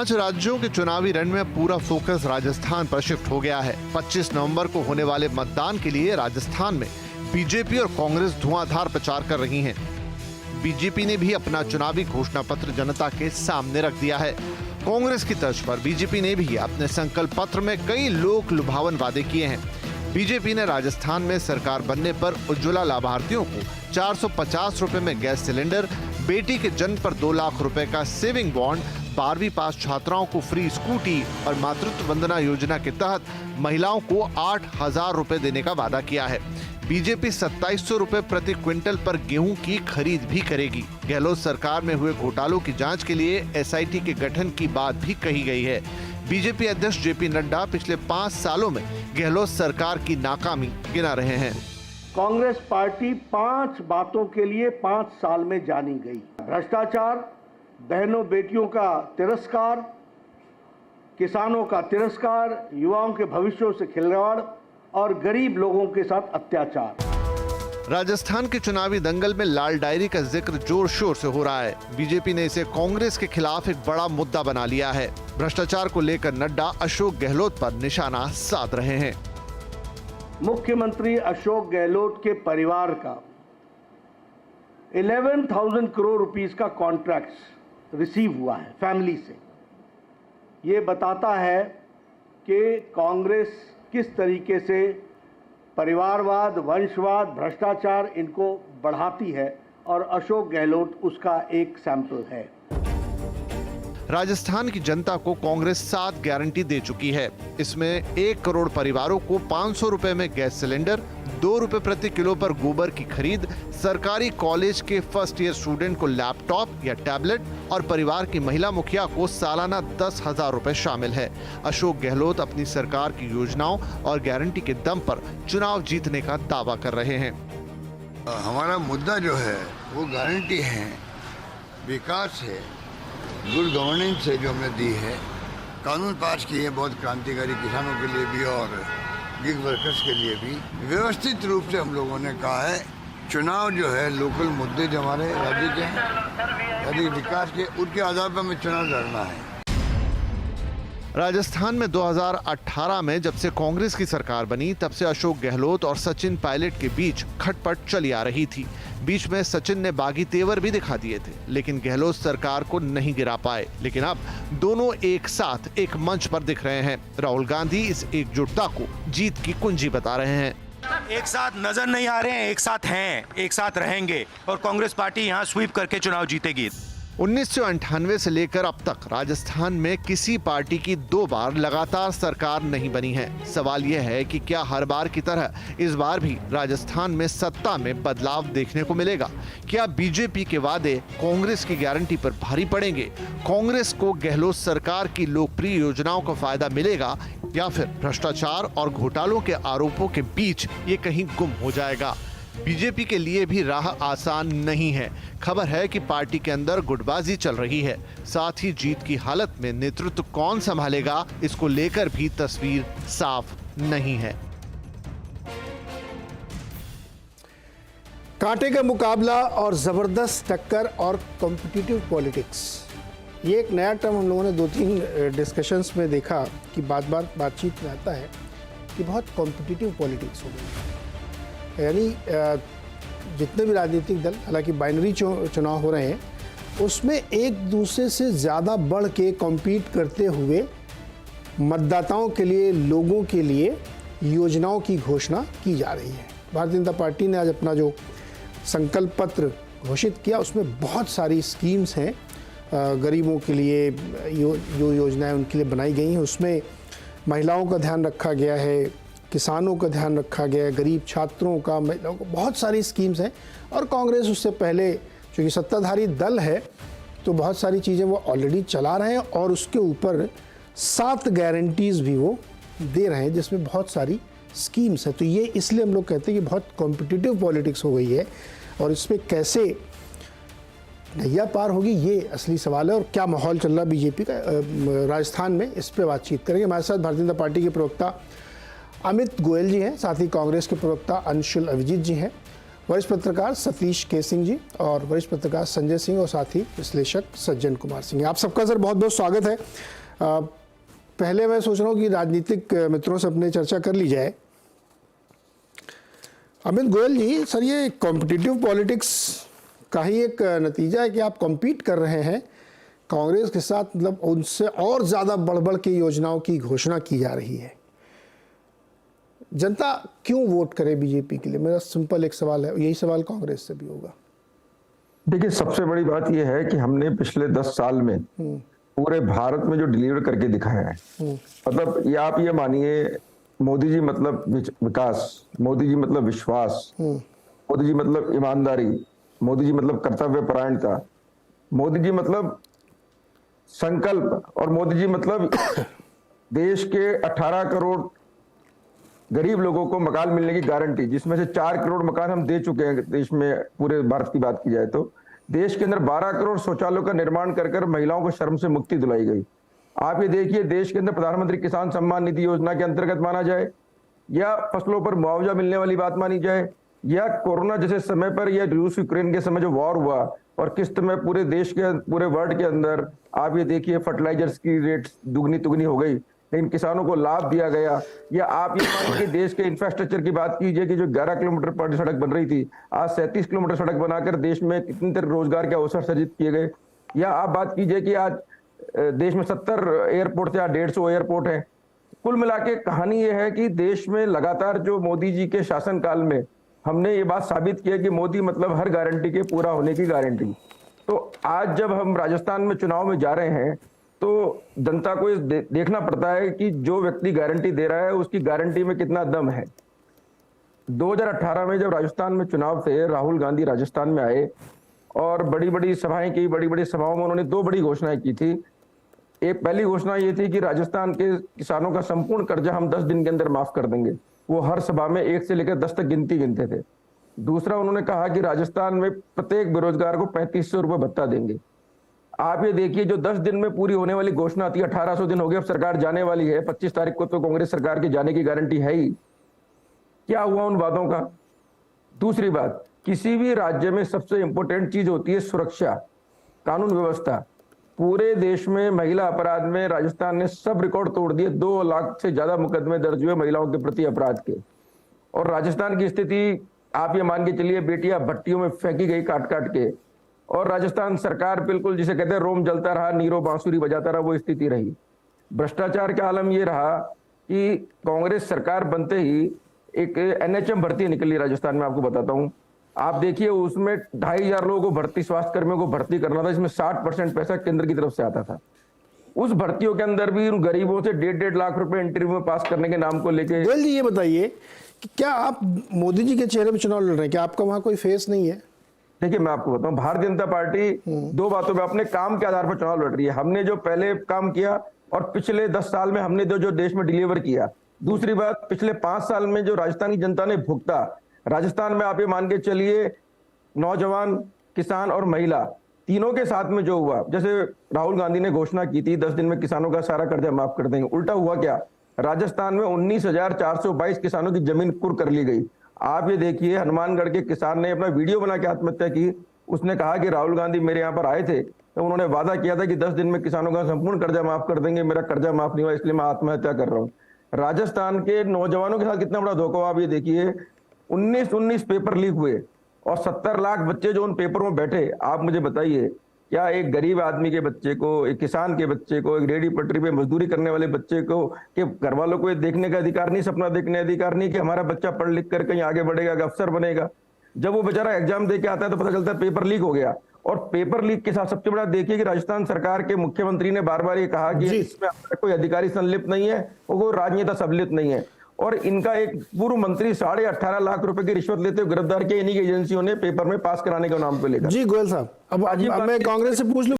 5 राज्यों के चुनावी रण में पूरा फोकस राजस्थान पर शिफ्ट हो गया है। 25 नवंबर को होने वाले मतदान के लिए राजस्थान में बीजेपी और कांग्रेस धुआंधार प्रचार कर रही हैं। बीजेपी ने भी अपना चुनावी घोषणा पत्र जनता के सामने रख दिया है। कांग्रेस की तर्ज पर बीजेपी ने भी अपने संकल्प पत्र में कई लोक लुभावन वादे किए हैं। बीजेपी ने राजस्थान में सरकार बनने पर उज्ज्वला लाभार्थियों को 450 रुपए में गैस सिलेंडर, बेटी के जन्म पर 2 लाख रुपए का सेविंग बॉन्ड, 12वीं पास छात्राओं को फ्री स्कूटी और मातृत्व वंदना योजना के तहत महिलाओं को 8,000 रुपए देने का वादा किया है। बीजेपी 2700 रुपए प्रति क्विंटल पर गेहूं की खरीद भी करेगी। गहलोत सरकार में हुए घोटालों की जांच के लिए एसआईटी के गठन की बात भी कही गई है। बीजेपी अध्यक्ष जेपी नड्डा पिछले 5 सालों में गहलोत सरकार की नाकामी गिना रहे हैं। कांग्रेस पार्टी 5 बातों के लिए 5 साल में जानी गई: भ्रष्टाचार, बहनों बेटियों का तिरस्कार, किसानों का तिरस्कार, युवाओं के भविष्यों से खिलवाड़ और गरीब लोगों के साथ अत्याचार। राजस्थान के चुनावी दंगल में लाल डायरी का जिक्र जोर शोर से हो रहा है। बीजेपी ने इसे कांग्रेस के खिलाफ एक बड़ा मुद्दा बना लिया है। भ्रष्टाचार को लेकर नड्डा अशोक गहलोत पर निशाना साध रहे हैं। मुख्यमंत्री अशोक गहलोत के परिवार का 11,000 करोड़ रुपीस का कॉन्ट्रैक्ट रिसीव हुआ है फैमिली से। ये बताता है कि कांग्रेस किस तरीके से परिवारवाद, वंशवाद, भ्रष्टाचार इनको बढ़ाती है और अशोक गहलोत उसका एक सैंपल है। राजस्थान की जनता को कांग्रेस 7 गारंटी दे चुकी है। इसमें 1 करोड़ परिवारों को 500 रुपए में गैस सिलेंडर, 2 रुपए प्रति किलो पर गोबर की खरीद, सरकारी कॉलेज के फर्स्ट ईयर स्टूडेंट को लैपटॉप या टैबलेट और परिवार की महिला मुखिया को सालाना 10,000 रुपए शामिल है। अशोक गहलोत अपनी सरकार की योजनाओं और गारंटी के दम पर चुनाव जीतने का दावा कर रहे हैं। हमारा मुद्दा जो है वो गारंटी है, विकास है, गुड गवर्नेंस है जो हमने दी है, कानून पास किए हैं बहुत क्रांतिकारी, किसानों के लिए भी और गिग वर्कर्स के लिए भी। व्यवस्थित रूप से हम लोगों ने कहा है चुनाव जो है लोकल मुद्दे जो हमारे राज्य के हैं, यदि विकास के, उनके आधार पर हमें चुनाव लड़ना है। राजस्थान में 2018 में जब से कांग्रेस की सरकार बनी तब से अशोक गहलोत और सचिन पायलट के बीच खटपट चली आ रही थी। बीच में सचिन ने बागी तेवर भी दिखा दिए थे, लेकिन गहलोत सरकार को नहीं गिरा पाए। लेकिन अब दोनों एक साथ एक मंच पर दिख रहे हैं। राहुल गांधी इस एकजुटता को जीत की कुंजी बता रहे हैं। एक साथ नजर नहीं आ रहे हैं, एक साथ हैं, एक साथ रहेंगे और कांग्रेस पार्टी यहाँ स्वीप करके चुनाव जीतेगी। 1998 से लेकर अब तक राजस्थान में किसी पार्टी की 2 बार लगातार सरकार नहीं बनी है। सवाल यह है कि क्या हर बार की तरह इस बार भी राजस्थान में सत्ता में बदलाव देखने को मिलेगा? क्या बीजेपी के वादे कांग्रेस की गारंटी पर भारी पड़ेंगे? कांग्रेस को गहलोत सरकार की लोकप्रिय योजनाओं का फायदा मिलेगा या फिर भ्रष्टाचार और घोटालों के आरोपों के बीच ये कहीं गुम हो जाएगा? बीजेपी के लिए भी राह आसान नहीं है। खबर है कि पार्टी के अंदर गुटबाजी चल रही है। साथ ही जीत की हालत में नेतृत्व कौन संभालेगा, इसको लेकर भी तस्वीर साफ नहीं है। कांटे का मुकाबला और जबरदस्त टक्कर और कॉम्पिटिटिव पॉलिटिक्स, ये एक नया टर्म हम लोगों ने 2-3 डिस्कशंस में देखा कि बातचीत में आता है कि बहुत कॉम्पिटिटिव पॉलिटिक्स हो गई। यानी जितने भी राजनीतिक दल, हालांकि बाइनरी चुनाव हो रहे हैं, उसमें एक दूसरे से ज़्यादा बढ़ के कॉम्पीट करते हुए मतदाताओं के लिए, लोगों के लिए योजनाओं की घोषणा की जा रही है। भारतीय जनता पार्टी ने आज अपना जो संकल्प पत्र घोषित किया उसमें बहुत सारी स्कीम्स हैं गरीबों के लिए, जो योजनाएं उनके लिए बनाई गई हैं उसमें महिलाओं का ध्यान रखा गया है, किसानों का ध्यान रखा गया है, गरीब छात्रों का, महिलाओं को, बहुत सारी स्कीम्स हैं। और कांग्रेस उससे पहले चूँकि सत्ताधारी दल है तो बहुत सारी चीज़ें वो ऑलरेडी चला रहे हैं और उसके ऊपर 7 गारंटीज़ भी वो दे रहे हैं जिसमें बहुत सारी स्कीम्स हैं। तो ये इसलिए हम लोग कहते हैं कि बहुत कॉम्पिटिटिव पॉलिटिक्स हो गई है और इसमें कैसे नैया पार होगी ये असली सवाल है। और क्या माहौल चल रहा बीजेपी का राजस्थान में, इस पर बातचीत करेंगे। हमारे साथ भारतीय जनता पार्टी के प्रवक्ता अमित गोयल जी हैं, साथ ही कांग्रेस के प्रवक्ता अंशुल अभिजीत जी हैं। वरिष्ठ पत्रकार सतीश के सिंह जी और वरिष्ठ पत्रकार संजय सिंह और साथ ही विश्लेषक सज्जन कुमार सिंह। आप सबका सर बहुत बहुत स्वागत है। पहले मैं सोच रहा हूँ कि राजनीतिक मित्रों से अपने चर्चा कर ली जाए। अमित गोयल जी, सर ये कॉम्पिटिटिव पॉलिटिक्स का ही एक नतीजा है कि आप कॉम्पीट कर रहे हैं कांग्रेस के साथ, मतलब उनसे और ज़्यादा बढ़ की योजनाओं की घोषणा की जा रही है। जनता क्यों वोट करे बीजेपी के लिए? मेरा सिंपल एक सवाल है, यही सवाल कांग्रेस से भी होगा। देखिए, सबसे बड़ी बात यह है कि हमने पिछले 10 साल में पूरे भारत में जो डिलीवर करके दिखाया है, मतलब ये आप ये मानिए, मोदी जी मतलब विकास, मोदी जी मतलब विश्वास, मोदी जी मतलब ईमानदारी, मोदी जी मतलब कर्तव्य परायणता, मोदी जी मतलब संकल्प, और मोदी जी मतलब देश के 18 करोड़ गरीब लोगों को मकान मिलने की गारंटी, जिसमें से 4 करोड़ मकान हम दे चुके हैं देश में। पूरे भारत की बात की जाए तो देश के अंदर 12 करोड़ शौचालयों का निर्माण कर महिलाओं को शर्म से मुक्ति दिलाई गई। आप ये देखिए, देश के अंदर प्रधानमंत्री किसान सम्मान निधि योजना के अंतर्गत माना जाए, या फसलों पर मुआवजा मिलने वाली बात मानी जाए, या कोरोना जैसे समय पर, या रूस यूक्रेन के समय जो वॉर हुआ और किस्त में पूरे देश के, पूरे वर्ल्ड के अंदर आप ये देखिए फर्टिलाइजर्स की रेट दुगनी हो गई, लेकिन किसानों को लाभ दिया गया। या आप ये मानिए कि देश के इंफ्रास्ट्रक्चर की बात कीजिए कि जो 11 किलोमीटर पर सड़क बन रही थी, आज 37 किलोमीटर सड़क बनाकर देश में कितने तरह रोजगार के अवसर सृजित किए गए। या आप बात कीजिए कि आज देश में 70 एयरपोर्ट या 150 एयरपोर्ट है। कुल मिला के कहानी ये है कि देश में लगातार जो मोदी जी के शासनकाल में हमने ये बात साबित की है कि मोदी मतलब हर गारंटी के पूरा होने की गारंटी। तो आज जब हम राजस्थान में चुनाव में जा रहे हैं तो जनता को देखना पड़ता है कि जो व्यक्ति गारंटी दे रहा है उसकी गारंटी में कितना दम है। 2018 में जब राजस्थान में चुनाव थे, राहुल गांधी राजस्थान में आए और बड़ी बड़ी सभाएं की, बड़ी बड़ी सभाओं में उन्होंने 2 बड़ी घोषणाएं की थी। एक पहली घोषणा ये थी कि राजस्थान के किसानों का संपूर्ण कर्जा हम 10 दिन के अंदर माफ कर देंगे। वो हर सभा में 1 से लेकर 10 तक गिनते थे। दूसरा, उन्होंने कहा कि राजस्थान में प्रत्येक बेरोजगार को 3500 रुपए भत्ता देंगे। आप ये देखिए, जो 10 दिन में पूरी होने वाली घोषणा थी, 1800 दिन हो गए, अब सरकार जाने वाली है। 25 तारीख को तो कांग्रेस सरकार के जाने की गारंटी है ही। क्या हुआ उन वादों का? दूसरी बात, किसी भी राज्य में सबसे इंपॉर्टेंट चीज होती है सुरक्षा, कानून व्यवस्था। पूरे देश में महिला अपराध में राजस्थान ने सब रिकॉर्ड तोड़ दिए। 2 लाख से ज्यादा मुकदमे दर्ज हुए महिलाओं के प्रति अपराध के। और राजस्थान की स्थिति आप ये मान के चलिए, बेटियां भट्टियों में फेंकी गई काट के, और राजस्थान सरकार बिल्कुल जिसे कहते हैं रोम जलता रहा, नीरो बांसुरी बजाता रहा, वो स्थिति रही। भ्रष्टाचार का आलम ये रहा कि कांग्रेस सरकार बनते ही एक NHM भर्ती निकली राजस्थान में। आपको बताता हूं, आप देखिए उसमें 2500 लोगों को भर्ती, स्वास्थ्य कर्मियों को भर्ती करना था, इसमें 60% पैसा केंद्र की तरफ से आता था। उस भर्तियों के अंदर भी उन गरीबों से 1.5 लाख रुपए इंटरव्यू में पास करने के नाम को लेके। गोयल जी, ये बताइए कि क्या आप मोदी जी के चेहरे पर चुनाव लड़ रहे हैं? क्या आपका वहां कोई फेस नहीं है? देखिए, मैं आपको बताऊं, भारतीय जनता पार्टी 2 बातों में अपने काम के आधार पर चुनाव लड़ रही है। हमने जो पहले काम किया और पिछले 10 साल में हमने जो देश में डिलीवर किया। दूसरी बात, पिछले 5 साल में जो राजस्थान की जनता ने भुगता, राजस्थान में आप ये मान के चलिए नौजवान, किसान और महिला तीनों के साथ में जो हुआ, जैसे राहुल गांधी ने घोषणा की थी 10 दिन में किसानों का सारा कर्जा माफ कर देंगे, उल्टा हुआ क्या? राजस्थान में 19,422 किसानों की जमीन कुर्क कर ली गई। आप ये देखिए, हनुमानगढ़ के किसान ने अपना वीडियो बना के आत्महत्या की। उसने कहा कि राहुल गांधी मेरे यहाँ पर आए थे तो उन्होंने वादा किया था कि 10 दिन में किसानों का संपूर्ण कर्जा माफ कर देंगे, मेरा कर्जा माफ नहीं हुआ, इसलिए मैं आत्महत्या कर रहा हूँ। राजस्थान के नौजवानों के साथ कितना बड़ा धोखा हुआ, आप ये देखिए। 19 पेपर लीक हुए और 70 लाख बच्चे जो उन पेपरों में बैठे। आप मुझे बताइए, क्या एक गरीब आदमी के बच्चे को, एक किसान के बच्चे को, एक रेहड़ी पटरी पे मजदूरी करने वाले बच्चे को, के घर वालों को ये देखने का अधिकार नहीं, सपना देखने का अधिकार नहीं कि हमारा बच्चा पढ़ लिख कर कहीं आगे बढ़ेगा, अफसर बनेगा? जब वो बेचारा एग्जाम दे के आता है तो पता चलता है पेपर लीक हो गया। और पेपर लीक के साथ सबसे बड़ा देखिए कि राजस्थान सरकार के मुख्यमंत्री ने बार बार ये कहा कि इसमें कोई अधिकारी संलिप्त नहीं है, वो राजनेता सम्मिलित नहीं है। और इनका एक पूर्व मंत्री 18.5 लाख रुपए की रिश्वत लेते हुए गिरफ्तार किया इन्हीं की एजेंसियों ने, पेपर में पास कराने के नाम पे लेकर। जी गोयल साहब, अब मैं कांग्रेस से पूछ लूं।